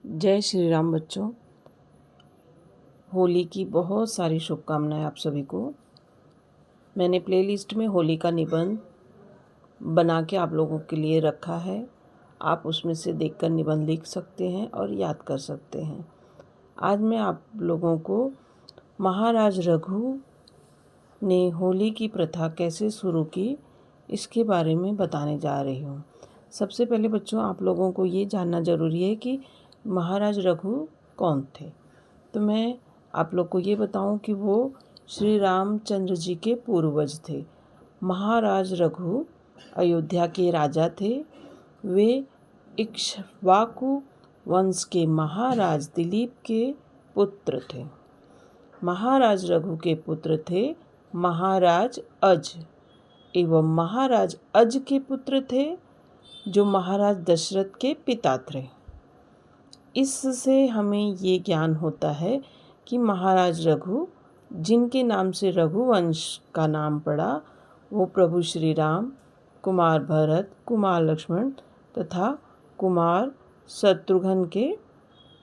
जय श्री राम बच्चों। होली की बहुत सारी शुभकामनाएं आप सभी को। मैंने प्लेलिस्ट में होली का निबंध बना के आप लोगों के लिए रखा है। आप उसमें से देखकर निबंध लिख सकते हैं और याद कर सकते हैं। आज मैं आप लोगों को महाराज रघु ने होली की प्रथा कैसे शुरू की इसके बारे में बताने जा रही हूँ। सबसे पहले बच्चों, आप लोगों को ये जानना ज़रूरी है कि महाराज रघु कौन थे। तो मैं आप लोग को ये बताऊं कि वो श्री रामचंद्र जी के पूर्वज थे। महाराज रघु अयोध्या के राजा थे। वे इक्ष्वाकु वंश के महाराज दिलीप के पुत्र थे। महाराज रघु के पुत्र थे महाराज अज एवं महाराज अज के पुत्र थे जो महाराज दशरथ के पिता थे। इससे हमें ये ज्ञान होता है कि महाराज रघु, जिनके नाम से रघुवंश का नाम पड़ा, वो प्रभु श्री राम, कुमार भरत, कुमार लक्ष्मण तथा कुमार शत्रुघ्न के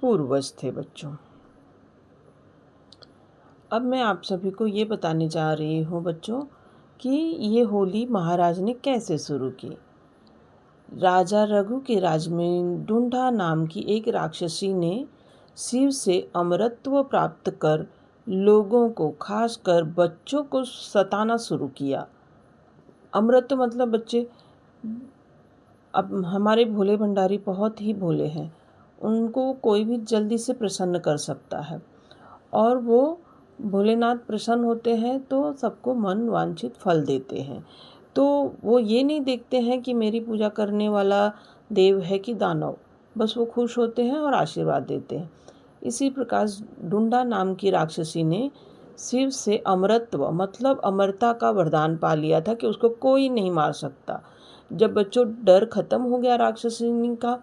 पूर्वज थे बच्चों। अब मैं आप सभी को ये बताने जा रही हूँ बच्चों कि ये होली महाराज ने कैसे शुरू की। राजा रघु के राज में ढूंढा नाम की एक राक्षसी ने शिव से अमरत्व प्राप्त कर लोगों को, खासकर बच्चों को सताना शुरू किया। अमरत्व मतलब बच्चे, अब हमारे भोले भंडारी बहुत ही भोले हैं, उनको कोई भी जल्दी से प्रसन्न कर सकता है और वो भोलेनाथ प्रसन्न होते हैं तो सबको मन वांछित फल देते हैं। तो वो ये नहीं देखते हैं कि मेरी पूजा करने वाला देव है कि दानव, बस वो खुश होते हैं और आशीर्वाद देते हैं। इसी प्रकार ढूंढा नाम की राक्षसी ने शिव से अमरत्व मतलब अमरता का वरदान पा लिया था कि उसको कोई नहीं मार सकता। जब बच्चों डर खत्म हो गया राक्षसिनी का,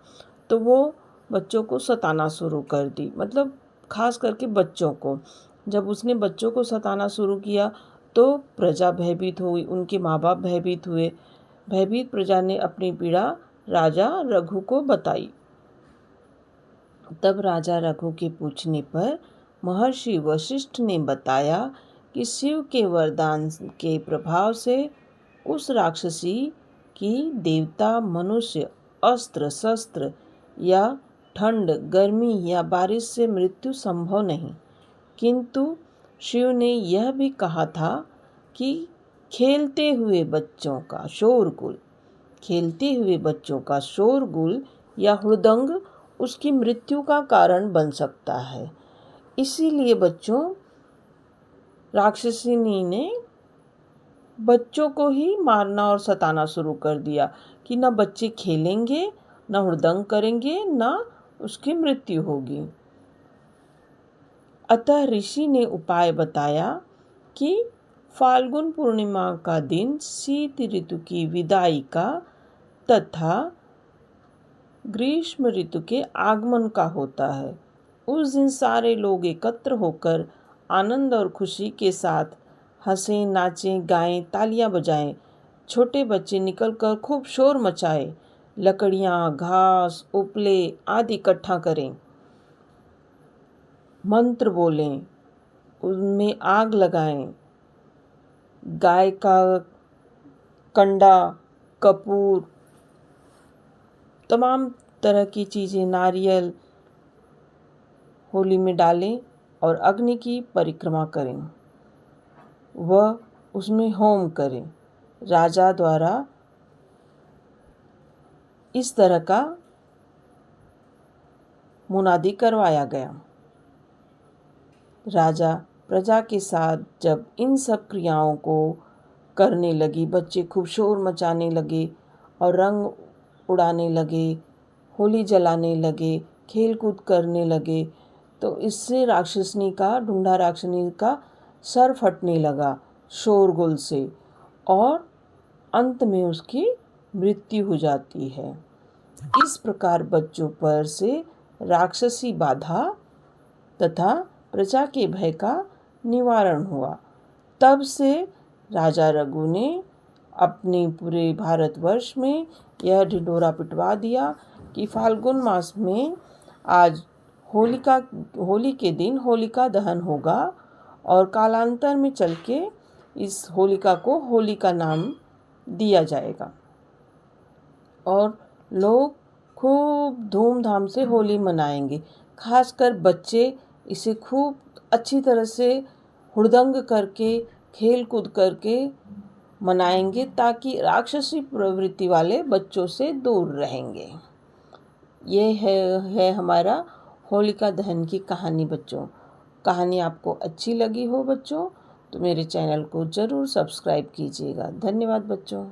तो वो बच्चों को सताना शुरू कर दी, मतलब खास करके बच्चों को। जब उसने बच्चों को सताना शुरू किया तो प्रजा भयभीत हुई, उनके माँ बाप भयभीत हुए। भयभीत प्रजा ने अपनी पीड़ा राजा रघु को बताई। तब राजा रघु के पूछने पर महर्षि वशिष्ठ ने बताया कि शिव के वरदान के प्रभाव से उस राक्षसी की देवता, मनुष्य, अस्त्र शस्त्र या ठंड, गर्मी या बारिश से मृत्यु संभव नहीं। किंतु शिव ने यह भी कहा था कि खेलते हुए बच्चों का शोरगुल या हुड़दंग उसकी मृत्यु का कारण बन सकता है। इसीलिए बच्चों, राक्षसिनी ने बच्चों को ही मारना और सताना शुरू कर दिया कि ना बच्चे खेलेंगे, ना हुड़दंग करेंगे, ना उसकी मृत्यु होगी। अतः ऋषि ने उपाय बताया कि फाल्गुन पूर्णिमा का दिन शीत ऋतु की विदाई का तथा ग्रीष्म ऋतु के आगमन का होता है। उस दिन सारे लोग एकत्र होकर आनंद और खुशी के साथ हंसें, नाचें, गाएं, तालियां बजाएं। छोटे बच्चे निकलकर खूब शोर मचाएं, लकड़ियां, घास, उपले आदि इकट्ठा करें, मंत्र बोलें, उनमें आग लगाएं, गाय का कंडा, कपूर, तमाम तरह की चीज़ें, नारियल होली में डालें और अग्नि की परिक्रमा करें, वह उसमें होम करें। राजा द्वारा इस तरह का मुनादी करवाया गया। राजा प्रजा के साथ जब इन सब क्रियाओं को करने लगी, बच्चे खूब शोर मचाने लगे और रंग उड़ाने लगे, होली जलाने लगे, खेल कूद करने लगे, तो इससे ढूंढा राक्षसिनी का सर फटने लगा शोरगुल से और अंत में उसकी मृत्यु हो जाती है। इस प्रकार बच्चों पर से राक्षसी बाधा तथा प्रजा के भय का निवारण हुआ। तब से राजा रघु ने अपने पूरे भारतवर्ष में यह ढिंढोरा पिटवा दिया कि फाल्गुन मास में आज होली के दिन होलिका दहन होगा और कालांतर में चल के इस होलिका को होलिका नाम दिया जाएगा और लोग खूब धूमधाम से होली मनाएंगे। खासकर बच्चे इसे खूब अच्छी तरह से हुड़दंग करके खेल कूद करके मनाएंगे ताकि राक्षसी प्रवृत्ति वाले बच्चों से दूर रहेंगे। ये है हमारा होलिका दहन की कहानी बच्चों। कहानी आपको अच्छी लगी हो बच्चों तो मेरे चैनल को ज़रूर सब्सक्राइब कीजिएगा। धन्यवाद बच्चों।